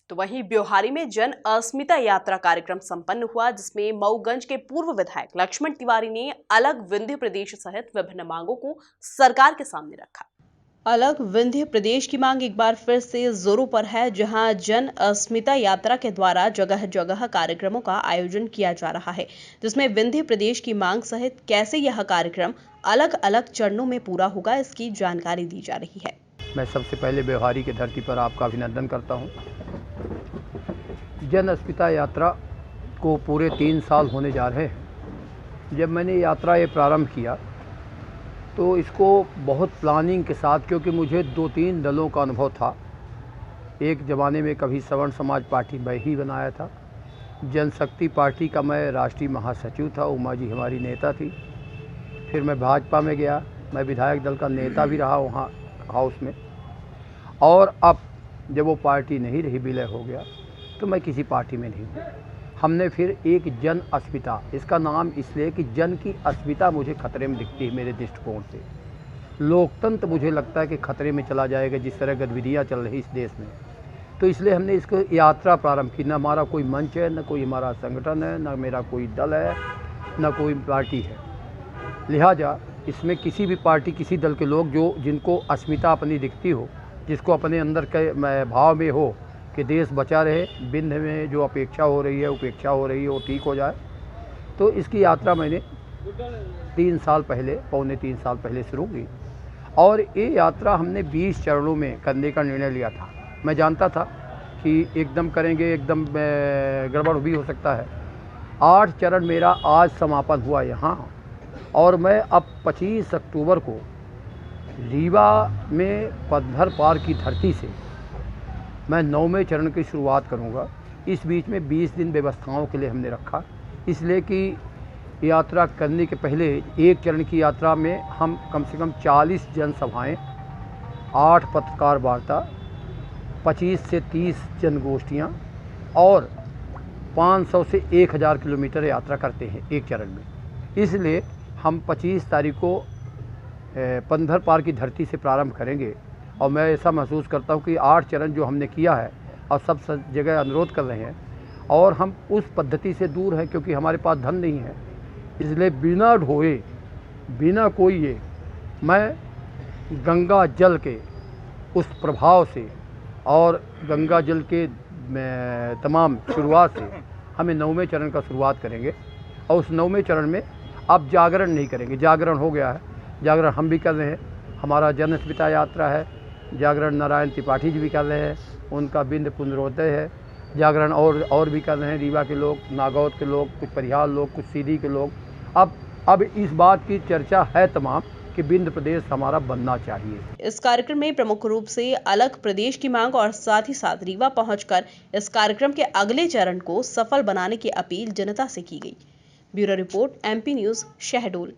तो वहीं ब्योहारी में जन अस्मिता यात्रा कार्यक्रम संपन्न हुआ, जिसमें मऊगंज के पूर्व विधायक लक्ष्मण तिवारी ने अलग विंध्य प्रदेश सहित विभिन्न मांगों को सरकार के सामने रखा। अलग विंध्य प्रदेश की मांग एक बार फिर से जोरों पर है, जहां जन अस्मिता यात्रा के द्वारा जगह जगह कार्यक्रमों का आयोजन किया जा रहा है, जिसमें विंध्य प्रदेश की मांग सहित कैसे यह कार्यक्रम अलग अलग चरणों में पूरा होगा, इसकी जानकारी दी जा रही है। मैं सबसे पहले ब्योहारी की धरती पर आपका अभिनंदन करता हूं। जन अस्मिता यात्रा को पूरे 3 साल होने जा रहे हैं। जब मैंने यात्रा ये प्रारंभ किया तो इसको बहुत प्लानिंग के साथ, क्योंकि मुझे 2-3 दलों का अनुभव था। एक ज़माने में कभी सवर्ण समाज पार्टी मैं ही बनाया था, जनशक्ति पार्टी का मैं राष्ट्रीय महासचिव था, उमा जी हमारी नेता थी। फिर मैं भाजपा में गया, मैं विधायक दल का नेता भी रहा वहाँ हाउस में। और अब जब वो पार्टी नहीं रही, विलय हो गया, तो मैं किसी पार्टी में नहीं हूँ। हमने फिर एक जन अस्मिता, इसका नाम इसलिए कि जन की अस्मिता मुझे खतरे में दिखती है। मेरे दृष्टिकोण से लोकतंत्र मुझे लगता है कि खतरे में चला जाएगा, जिस तरह गतिविधियाँ चल रही इस देश में। तो इसलिए हमने इसको यात्रा प्रारंभ की। न हमारा कोई मंच है, न कोई हमारा संगठन है, न मेरा कोई दल है, न कोई पार्टी है। लिहाजा इसमें किसी भी पार्टी, किसी दल के लोग जिनको अस्मिता अपनी दिखती हो, जिसको अपने अंदर के भाव में हो कि देश बचा रहे, विंध्य में जो अपेक्षा हो रही है, उपेक्षा हो रही है, वो ठीक हो जाए। तो इसकी यात्रा मैंने 3 साल पहले, पौने 3 साल पहले शुरू की। और ये यात्रा हमने 20 चरणों में करने का निर्णय लिया था। मैं जानता था कि एकदम करेंगे, एकदम गड़बड़ भी हो सकता है। 8 चरण मेरा आज समापन हुआ यहाँ, और मैं अब 25 अक्टूबर को रीवा में पतभर पार की धरती से मैं 9वें चरण की शुरुआत करूंगा। इस बीच में 20 दिन व्यवस्थाओं के लिए हमने रखा, इसलिए कि यात्रा करने के पहले एक चरण की यात्रा में हम कम से कम 40 जनसभाएं, 8 पत्रकार वार्ता, 25 से 30 जनगोष्ठियां और 500 से 1000 किलोमीटर यात्रा करते हैं एक चरण में। इसलिए हम 25 तारीख को पतभर पार की धरती से प्रारंभ करेंगे। और मैं ऐसा महसूस करता हूँ कि 8 चरण जो हमने किया है और सब जगह अनुरोध कर रहे हैं, और हम उस पद्धति से दूर हैं क्योंकि हमारे पास धन नहीं है। इसलिए बिना ढोए, बिना कोई ये, मैं गंगा जल के उस प्रभाव से और गंगा जल के तमाम शुरुआत से हमें 9वें चरण का शुरुआत करेंगे। और उस 9वें चरण में अब जागरण नहीं करेंगे, जागरण हो गया है। जागरण हम भी कर रहे हैं, हमारा जन अस्मिता यात्रा है। जागरण नारायण त्रिपाठी जी भी कर रहे हैं, उनका बिंद पुनरोदय है। जागरण और भी कर रहे हैं, रीवा के लोग, नागौद के लोग, कुछ परिहार लोग, कुछ सीधी के लोग। अब इस बात की चर्चा है तमाम कि विंध्य प्रदेश हमारा बनना चाहिए। इस कार्यक्रम में प्रमुख रूप से अलग प्रदेश की मांग और साथ ही साथ रीवा पहुंचकर इस कार्यक्रम के अगले चरण को सफल बनाने की अपील जनता से की गई। Bureau report, MP news, Shahdol.